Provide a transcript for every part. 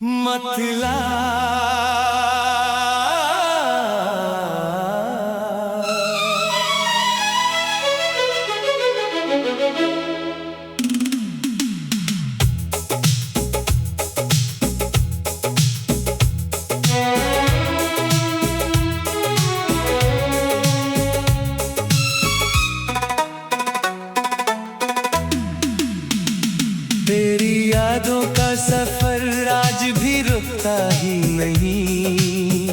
मतला तेरी यादों का सफर आज भी रुकता ही नहीं।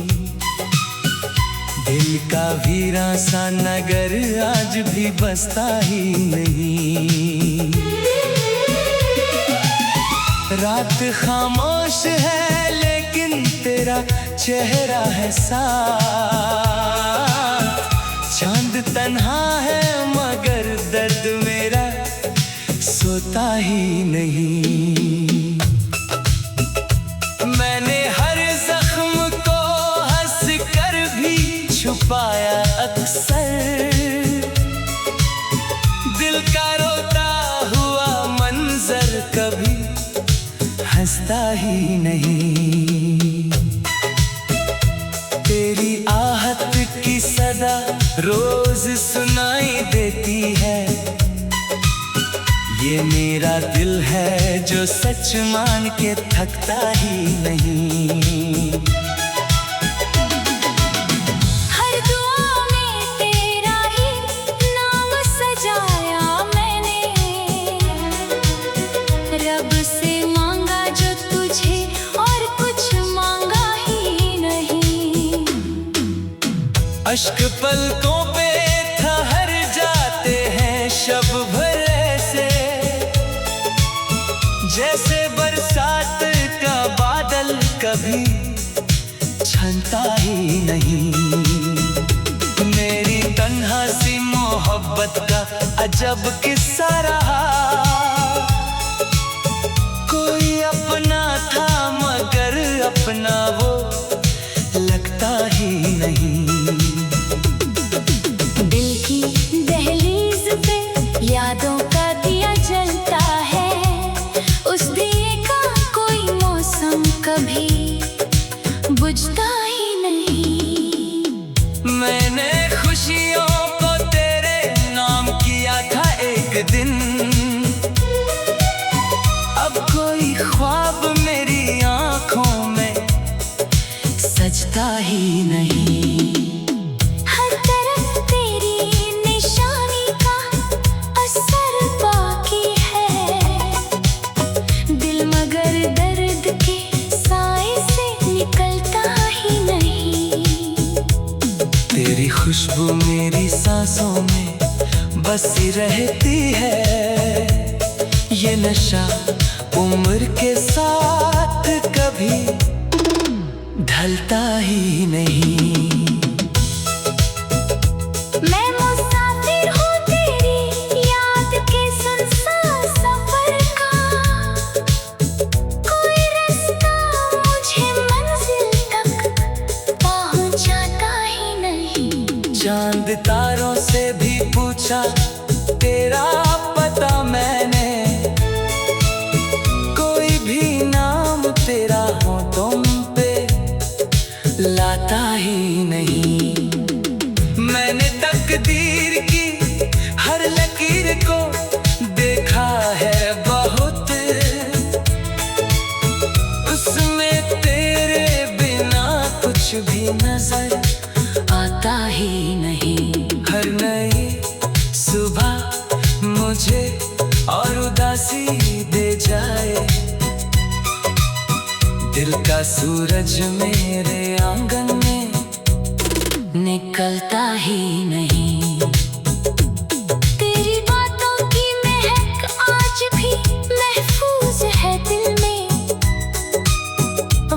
दिल का वीरान सा नगर आज भी बसता ही नहीं। रात खामोश है लेकिन तेरा चेहरा है साफ। चांद तन्हा है मगर दर्द मेरा सोता ही नहीं। मैंने हर जख्म को हंस कर भी छुपाया अक्सर। दिल का रोता हुआ मंजर कभी हंसता ही नहीं। तेरी आहट की सदा रोज सुनाई देती है। ये मेरा दिल है जो सच मान के थकता ही नहीं। हर दुआ में तेरा ही नाम सजाया मैंने। रब से मांगा जो तुझे और कुछ मांगा ही नहीं। अश्क पलकों पे ठहर जाते हैं शब भर ऐसे, जैसे बरसात का बादल कभी छनता ही नहीं। मेरी तन्हा सी मोहब्बत का अजब किस्सा रहा। कोई अपना था मगर अपना वो लगता ही नहीं। दिल की दहलीज पे यादों का दिया जलता है। उस दिए का कोई मौसम कभी बुझता ही नहीं। मैंने खुशियों को तेरे नाम किया था एक दिन। अब कोई ख्वाब मेरी आंखों में सजता ही नहीं। हर तरफ तेरी निशानी का असर बाकी है। दिल मगर दर्द के साए से निकलता ही नहीं। तेरी खुशबू मेरी सांसों में बसी रहती है। ये नशा उम्र के साथ कभी ढलता ही नहीं। मैं मुसाफिर हूँ तेरी याद के सुनसान सफर का। कोई रास्ता मुझे मंजिल तक पहुँचाता ही नहीं। चांद तारों से भी पूछा तेरा पता मैंने। कोई भी नाम तेरा हो तुम पे लाता ही नहीं। मैंने तकदीर की हर लकीर को देखा है बहुत। उसमें तेरे बिना कुछ भी नजर आता ही नहीं। हर नई सुबह मुझे और उदासी दे जाए। दिल का सूरज मेरे आंगन में निकलता ही नहीं। तेरी बातों की महक आज भी महफूज है दिल में।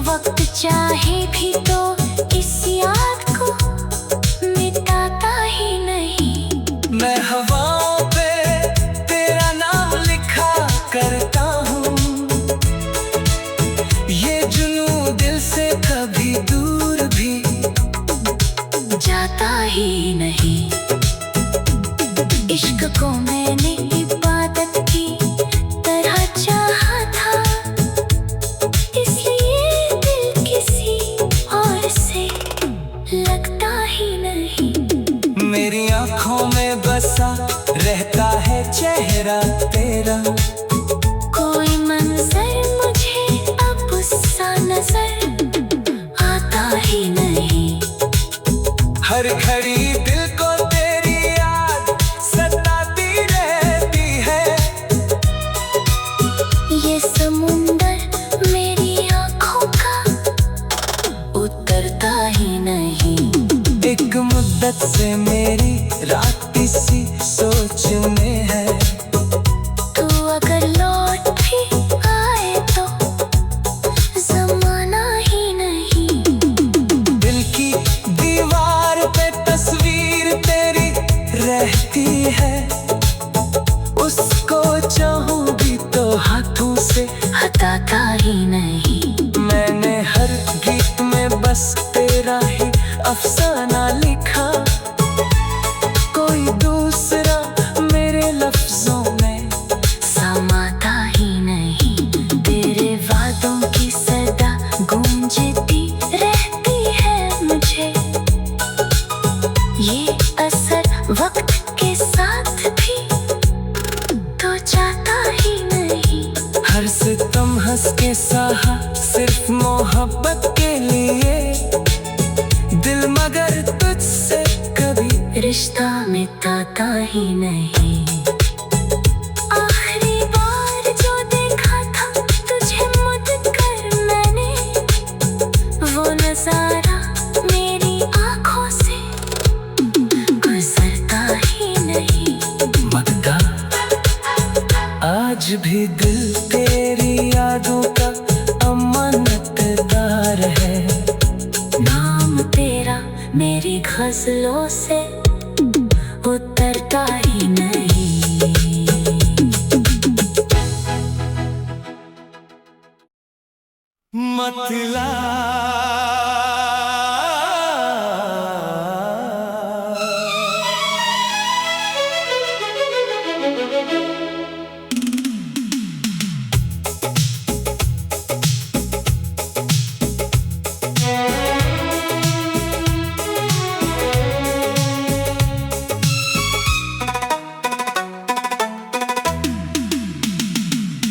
वक्त चाहे भी तो इस याद को मिटाता ही नहीं। मैं हवाओं पे तेरा नाम लिखा करता हूँ। ये जुनून दिल से कभी दूर भी जाता ही नहीं। इश्क को मैंने इबादत की तरह चाहा था। इसलिए से मेरी रात इसी सोच में है। तू अगर लौट भी आए तो जमाना ही नहीं। दिल की दीवार पे तस्वीर तेरी रहती है, उसको चाहूं भी तो हाथों से हटाता ही नहीं। मैंने हर गीत में बस तेरा ही अफसाना लिखा, कोई दूसरा मेरे लफ्जों में समाता ही नहीं। तेरे वादों की सदा गूंजती रहती है मुझे। ये असर वक्त के साथ भी तो जाता ही नहीं। हर सितम हंस के सहा सिर्फ मोहब्बत के लिए, दिल मगर तुझसे कभी रिश्ता मिटाता ही नहीं। आखिरी बार जो देखा था तुझे मुड़ कर मैंने, वो नजारा मेरी आंखों से गुजरता ही नहीं। मगदा आज भी दिल तेरी यादों का अमानतदार है। नाम तेरा मेरी गजलों से उतरता ही नहीं। मतला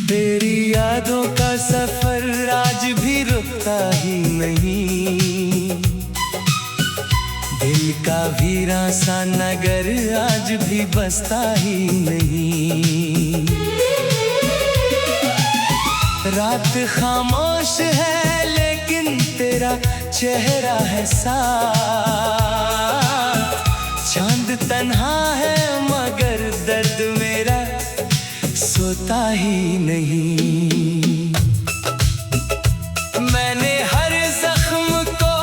तेरी यादों का सफर आज भी रुकता ही नहीं। दिल का वीरां सा नगर आज भी बसता ही नहीं। रात खामोश है लेकिन तेरा चेहरा है साथ। चांद तन्हा है मगर दर्द मेरा सोता ही नहीं। मैंने हर जख्म को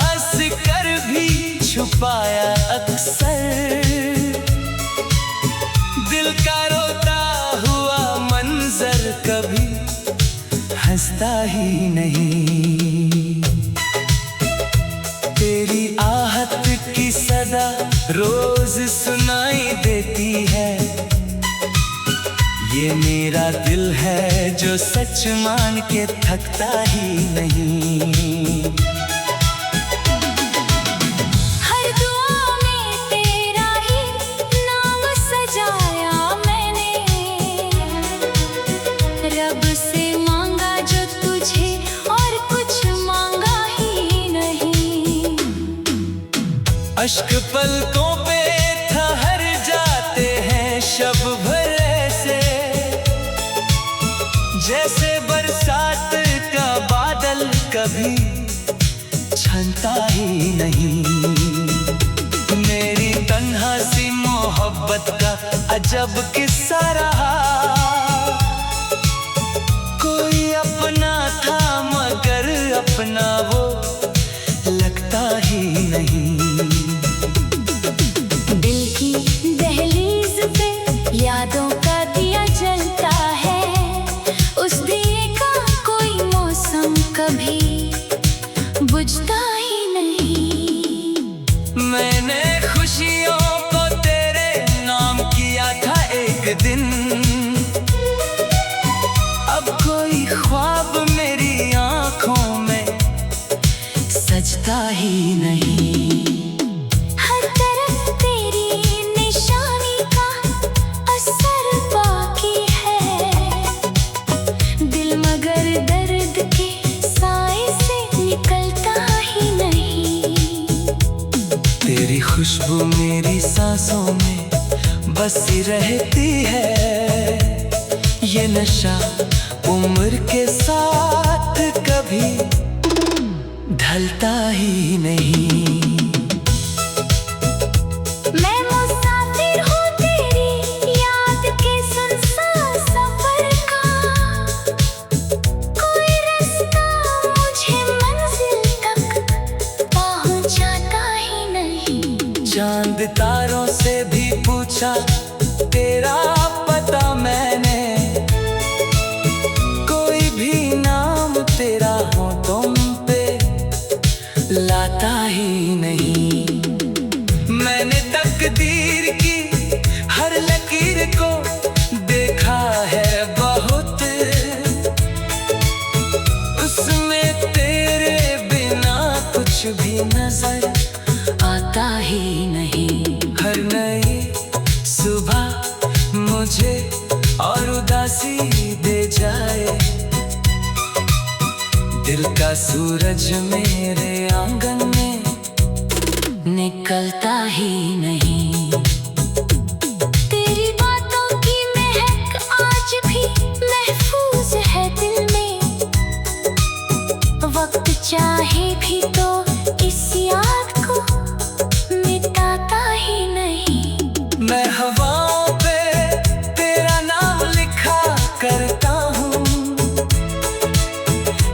हंस कर भी छुपाया अक्सर। दिल का रोता हुआ मंजर कभी हंसता ही नहीं। तेरी आहट की सदा रोज सुनाई देती है। ये मेरा दिल है जो सच मान के थकता ही नहीं। हर दुआ में तेरा ही नाम सजाया मैंने। रब से मांगा जो तुझे और कुछ मांगा ही नहीं। अश्क पलकों पे ठहर जाते हैं शब भर ऐसे, जैसे बरसात का बादल कभी छनता ही नहीं। मेरी तन्हा सी मोहब्बत का अजब किस्सा रहा। कोई अपना था मगर अपना वो लगता ही नहीं। दिल की दहलीज पे यादों का दिया जलता है। उस दिए का कोई मौसम कभी बुझता ही नहीं। मैंने खुशियों को तेरे नाम किया था एक दिन। अब कोई ख्वाब मेरी आंखों में सजता ही नहीं। हर तरफ तेरी निशानी का असर बाकी है। दिल मगर दर्द के साए से निकलता ही नहीं। तेरी खुशबू मेरी सांसों में बसी रहती है। ये नशा उम्र के साथ कभी ढलता ही नहीं। तारों से भी पूछा तेरा पता मैंने, कोई भी नाम तेरा हो तुम पे लाता ही नहीं। मैंने तकदीर की हर लकीर को देखा है बहुत, उसमें तेरे बिना कुछ भी नजर आता ही नहीं। हर नई सुबह मुझे और उदासी दे जाए, दिल का सूरज मेरे आंगन में निकलता ही नहीं। तेरी बातों की महक आज भी महफूज है दिल में, वक्त चाहे भी तो इस याद को मिटाता ही नहीं। मैं हवाओं पे तेरा नाम लिखा करता हूँ,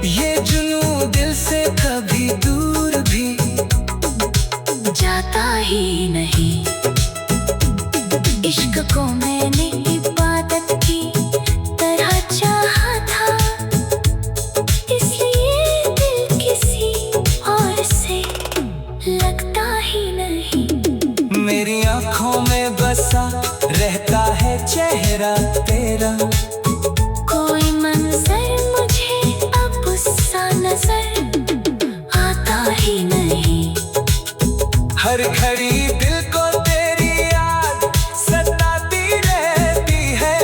ये जुनून दिल से कभी दूर भी जाता ही नहीं। इश्क को मैंने इबादत की तरह चाहा था, इसलिए दिल किसी और से लगता ही नहीं। मेरी आँखों में बसा रहता है चेहरा तेरा, कोई मंजर मुझे अब सा नजर आता ही नहीं। हर घड़ी दिल को तेरी याद सताती रहती है,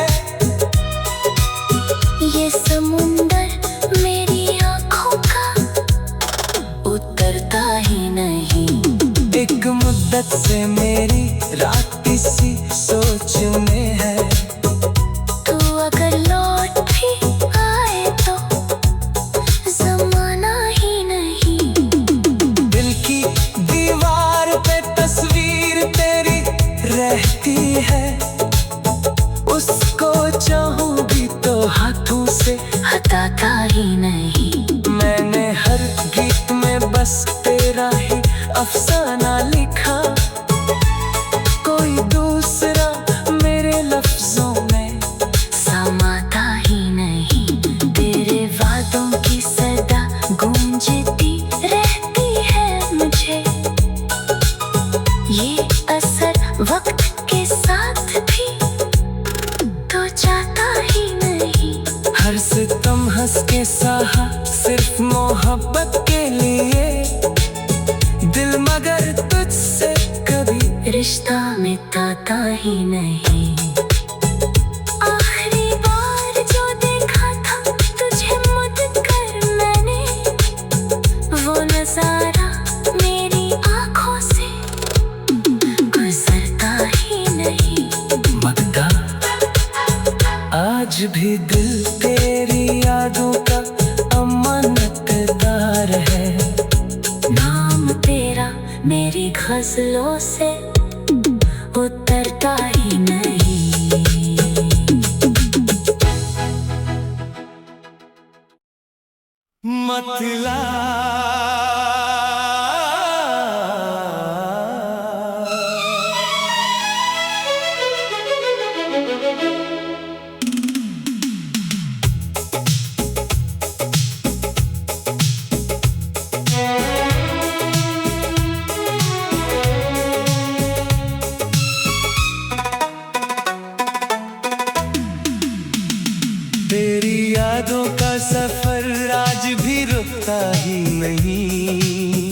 ये समुंदर मेरी आँखों का उतरता ही नहीं। एक मुद्दत से मेरी रात इसी सोच में है, तू अगर लौट भी आए तो जमाना ही नहीं। दिल की दीवार पे तस्वीर तेरी रहती है, उसको चाहूंगी तो हाथों से हटाता ही नहीं। मैंने हर गीत में बस तेरा ही अफसाना लिखा, कोई दूसरा मेरे लफ्जों में समाता ही नहीं। तेरे वादों की सदा गूंजती रहती है मुझे, ये असर वक्त के साथ भी तो जाता ही नहीं। हर सितम हंस के सहा सिर्फ मोहब्बत के लिए, दिल मगर तुझसे कभी रिश्ता मिटाता ही नहीं। आखिरी बार जो देखा था तुझे मुद कर मैंने, वो नजारा मेरी आंखों से गुजरता ही नहीं। मगदा आज भी दिल तेरी यादों का अमानतदार है, नाम तेरा मेरी गजलों से उतरता ही नहीं। मतला तेरी यादों का सफर आज भी रुकता ही नहीं,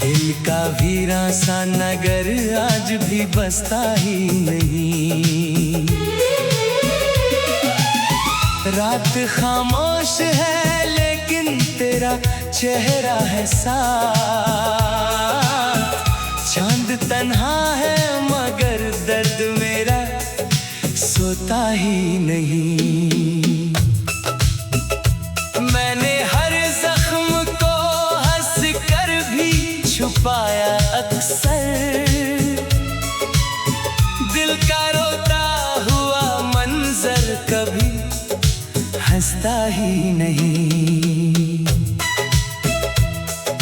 दिल का वीरां सा नगर आज भी बसता ही नहीं। रात खामोश है लेकिन तेरा चेहरा है साथ, चांद तन्हा है मगर दर्द मेरा सोता ही नहीं। मैंने हर जख्म को हंस कर भी छुपाया अक्सर, दिल का रोता हुआ मंजर कभी हंसता ही नहीं।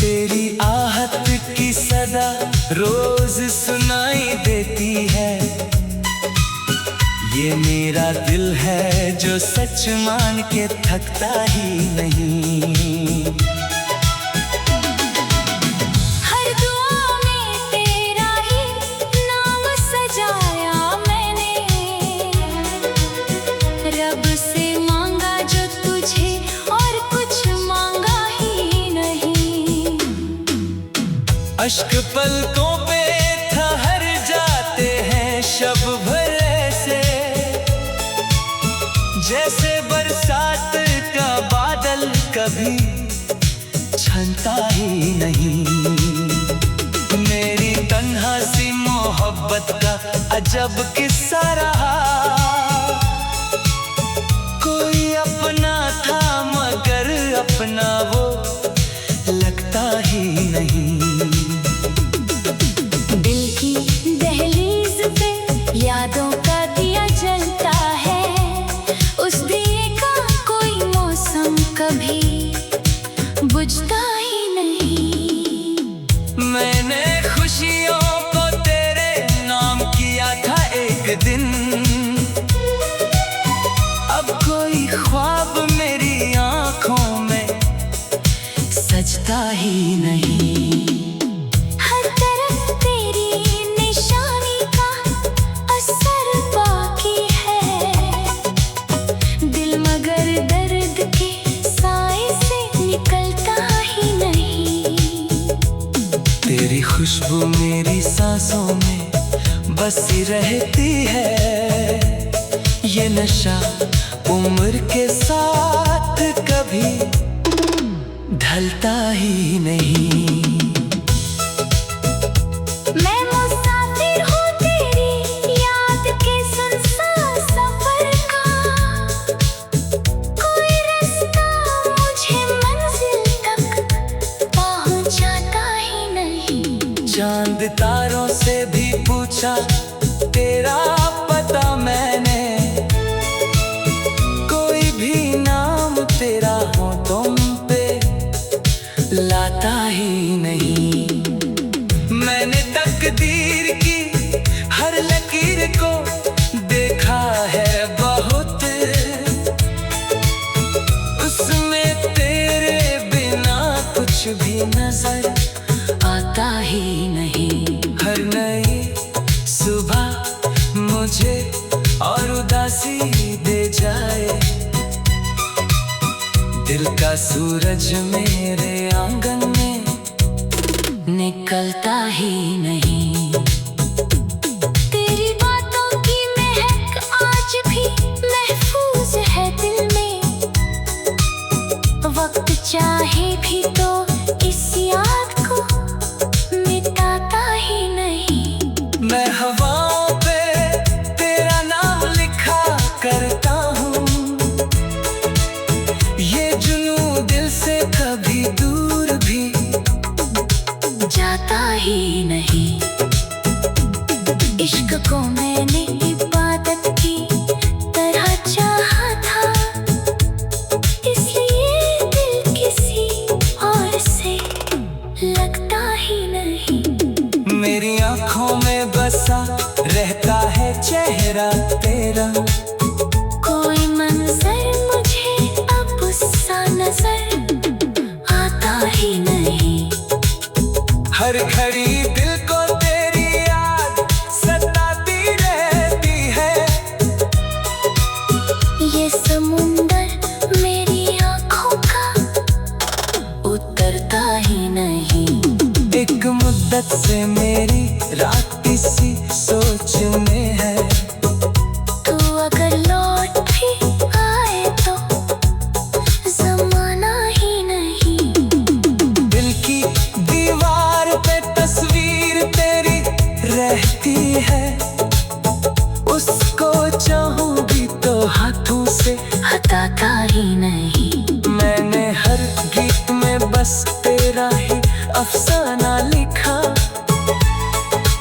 तेरी आहट की सद सदा रोज सुनाई देती है। ये मेरा दिल है जो सच मान के थकता ही नहीं। हर दुआ में तेरा ही नाम सजाया मैंने, रब से मांगा जो तुझे और कुछ मांगा ही नहीं। अश्क पलकों पे ठहर जाते हैं शब भर ऐसे, जैसे बरसात का बादल कभी छनता ही नहीं। मेरी तन्हा सी मोहब्बत का अजब किस्सा रहा, कोई अपना था मगर अपना वो लगता ही नहीं। दिल की दहलीज पे यादों का दिया जलता है, उस दिए का कोई मौसम कभी बुझता ही नहीं। मैंने खुशियों को तेरे नाम किया था एक दिन, अब कोई ख्वाब मेरी आंखों में सजता ही नहीं। हर तरफ तेरी निशानी का असर बाकी है, दिल मगर दर्द के साए से निकलता ही नहीं। तेरी खुशबू मेरी सांसों में बसी रहती है, ये नशा उम्र के साथ कभी ढलता ही नहीं। मैं मुसाफिर हूँ तेरी याद के सुनसान सफर का, कोई रास्ता मुझे मंजिल तक पहुँचाता ही नहीं। चांद तारों से भी पूछा तेरा पता मैंने, कोई भी नाम तेरा हो तुम पे लाता ही नहीं। मैंने तकदीर की हर लकीर को देखा है बहुत, उसमें तेरे बिना कुछ भी नजर आता ही नहीं। हर नई सुबह मुझे और उदासी दे जाए, दिल का सूरज मेरे आंगन में निकलता ही नहीं। तेरी बातों की महक आज भी महफूज है दिल में, वक्त चाहे भी तो इस याद को मिटाता ही नहीं। मैं हवाओं पे तेरा नाम लिखा करता हूँ, ये जुनून दिल से कभी दूर भी जाता ही नहीं। इश्क को मैंने इबादत की तरह चाहा था, इसलिए दिल किसी और से लगता ही नहीं। मेरी आंखों में बसा रहता है चेहरा तेरा, कोई मंजर मुझे अब सा नजर आता ही नहीं। हर घड़ी दिल को तेरी याद सताती रहती है, ये समुंदर मेरी आंखों का उतरता ही नहीं। एक मुद्दत से मेरी रात इसी सोच में है, तू अगर लौट भी आए तो जमाना ही नहीं। दिल की दीवार पे तस्वीर तेरी रहती है, उसको चाहूं भी तो हाथों से हटाता ही नहीं। मैंने हर गीत में बस तेरा ही अफसाना लिखा,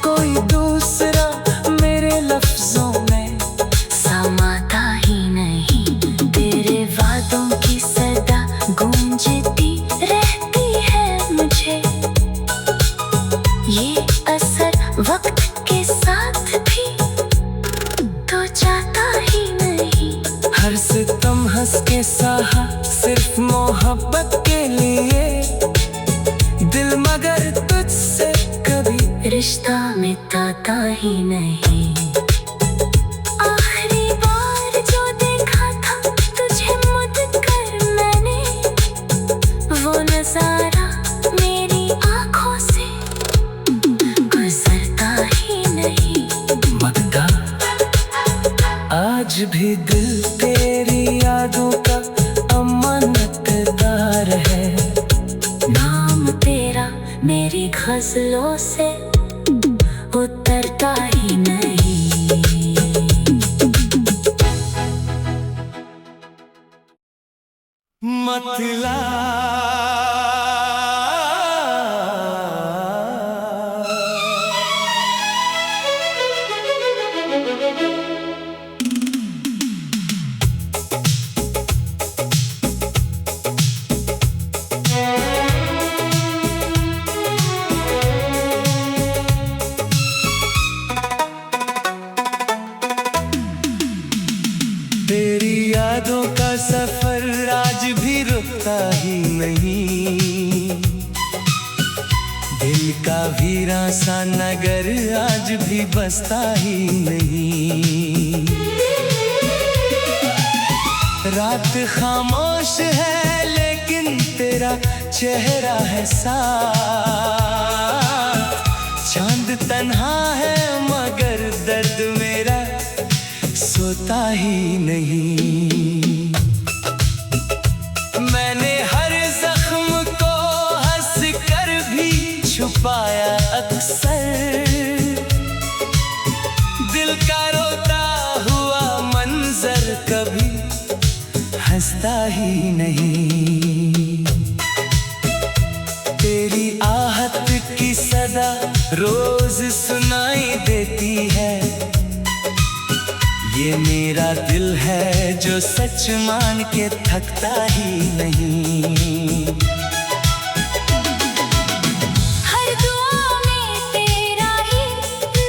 कोई दूसरा मेरे लफ्जों में समाता ही नहीं। तेरे वादों की सदा गूंजती रहती है मुझे, ये मोहब्बत के लिए दिल मगर तुझसे कभी रिश्ता मिटाता ही नहीं। आखिरी बार जो देखा था तुझे मुद कर मैंने, वो नजारा मेरी आंखों से गुजरता ही नहीं। मगदा आज भी दिल तेरी यादों का अमानतदार है। नाम तेरा मेरी गजलों से उतरता ही नहीं। मतला तेरी यादों का सफर आज भी रुकता ही नहीं। दिल का वीरां सा नगर आज भी बसता ही नहीं। रात खामोश है लेकिन तेरा चेहरा है साथ। चांद तन्हा है मगर दर्द मेरा सोता ही नहीं। मैंने हर जख्म को हंस कर भी छुपाया अक्सर। दिल का रोता हुआ मंजर कभी हंसता ही नहीं। तेरी आहट की सदा रोज सुनाई देती है। ये मेरा दिल है जो सच मान के थकता ही नहीं। हर दुआ में तेरा ही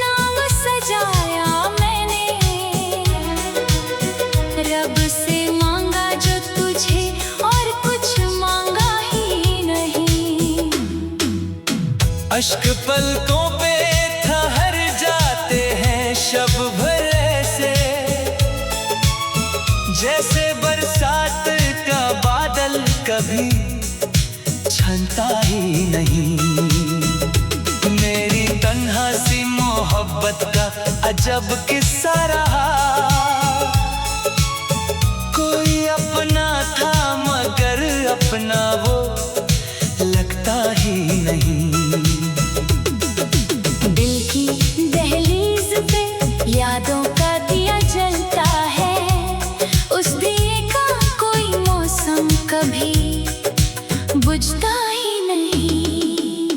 नाम सजाया मैंने। रब से मांगा जो तुझे और कुछ मांगा ही नहीं। अश्क पलकों पे ठहर जाते हैं शब भर ऐसे, जैसे बरसात का बादल कभी छनता ही नहीं। मेरी तन्हा सी मोहब्बत का अजब किस्सा रहा। कोई अपना था मगर अपना वो लगता ही नहीं। दिल की दहलीज पे यादों का दिया जलता है। उस दिए का कोई मौसम कभी बुझता ही नहीं।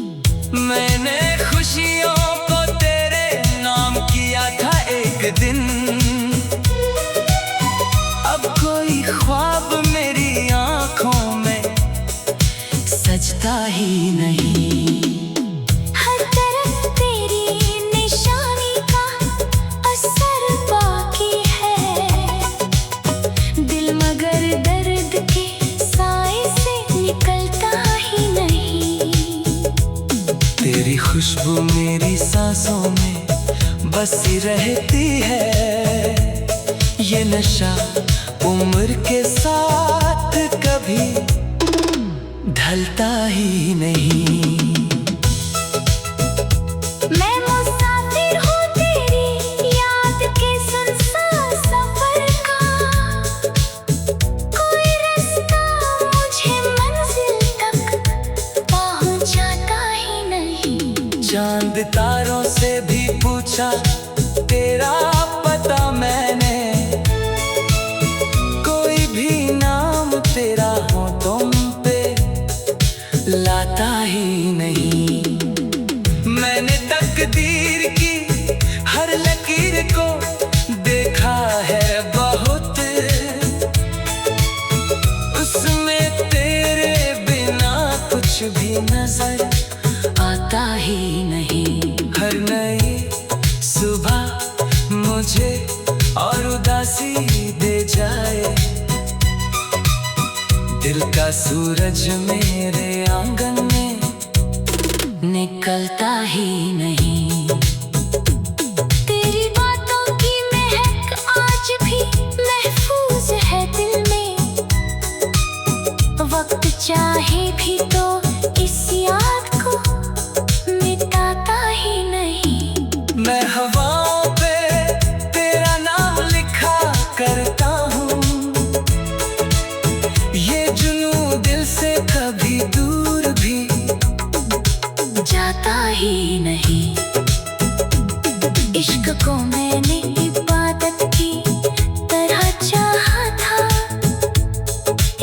मैंने खुशियों को तेरे नाम किया था एक दिन। अब कोई ख्वाब मेरी आंखों में सजता ही नहीं। हर तरफ तेरी निशानी का असर बाकी है। दिल मगर दर्द के साए से निकलता ही नहीं। तेरी खुशबू मेरी सांसों में बसी रहती है। ये नशा उम्र के साथ कभी ढलता ही नहीं। मैं मुसाफिर हूँ तेरी याद के सुनसान सफर का। कोई रास्ता मुझे मंजिल तक पहुँचाता ही नहीं। चांद तारों से भी पूछा तेरा पता मैंने। कोई भी नाम तेरा हो तुम पे लाता ही नहीं। मैंने तकदीर की हर लकीर को देखा है बहुत। उसमें तेरे बिना कुछ भी नजर आता ही नहीं। हर नई सुबह मुझे और उदासी दे जाए। दिल का सूरज मेरे आंगन में निकलता ही नहीं। तेरी बातों की महक आज भी महफूज है दिल में। वक्त चाहे भी तो इस याद को मिटाता ही नहीं। मैं हवाओं पे तेरा नाम लिखा करता हूँ, ये जुनून दिल से कभी दूर भी जाता ही नहीं। इश्क को मैंने इबादत की तरह चाहा था,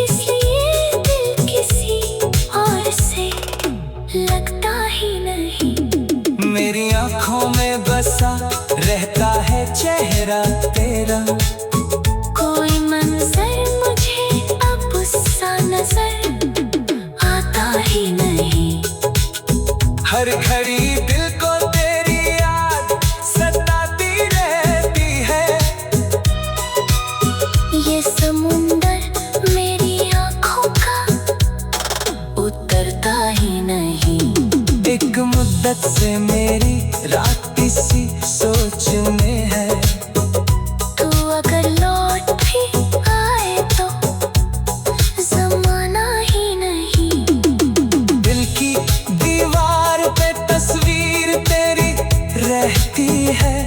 इसलिए दिल किसी और से लगता ही नहीं। मेरी आँखों में बसा रहता है चेहरा तेरा, कोई मंजर मुझे अब सा नजर आता ही नहीं। हर घड़ी दिल को तेरी याद सताती रहती है। ये समुंदर मेरी आँखों का उतरता ही नहीं। एक मुद्दत से मेरी रात इसी सोच में है। तू अगर लौट भी आए तो जमाना ही नहीं। दिल की दीवार पे तस्वीर तेरी रहती है,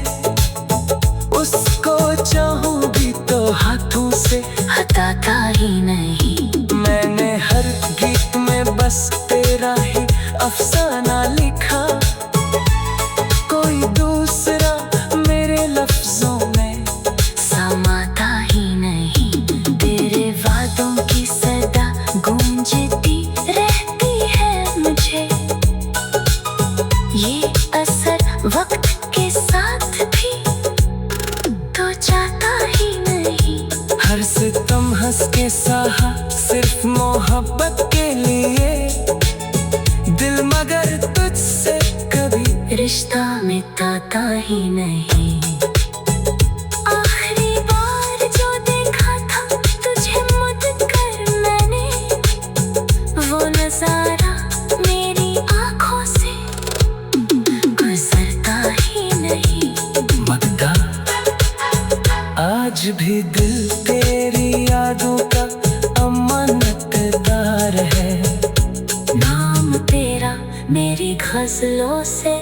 उसको चाहूं भी तो हाथों से हटाता ही नहीं। मैंने हर गीत में बस तेरा ही अफसाना लिखा, कोई दूसरा मेरे लफ्जों में समाता ही नहीं। तेरे वादों की सदा गूंजती रहती है मुझे। ये असर वक्त के साथ भी तो जाता ही नहीं। हर सितम हंस के सहा सिर्फ मोहब्बत के लिए, दिल मगर तुझसे कभी रिश्ता मिटाता ही नहीं। आखिरी बार जो देखा था तुझे मुद कर मैंने, वो नजारा मेरी आंखों से गुजरता ही नहीं। मगदा आज भी दिल तेरी यादों का अमानतदार है। नाम तेरा मेरी गजलों से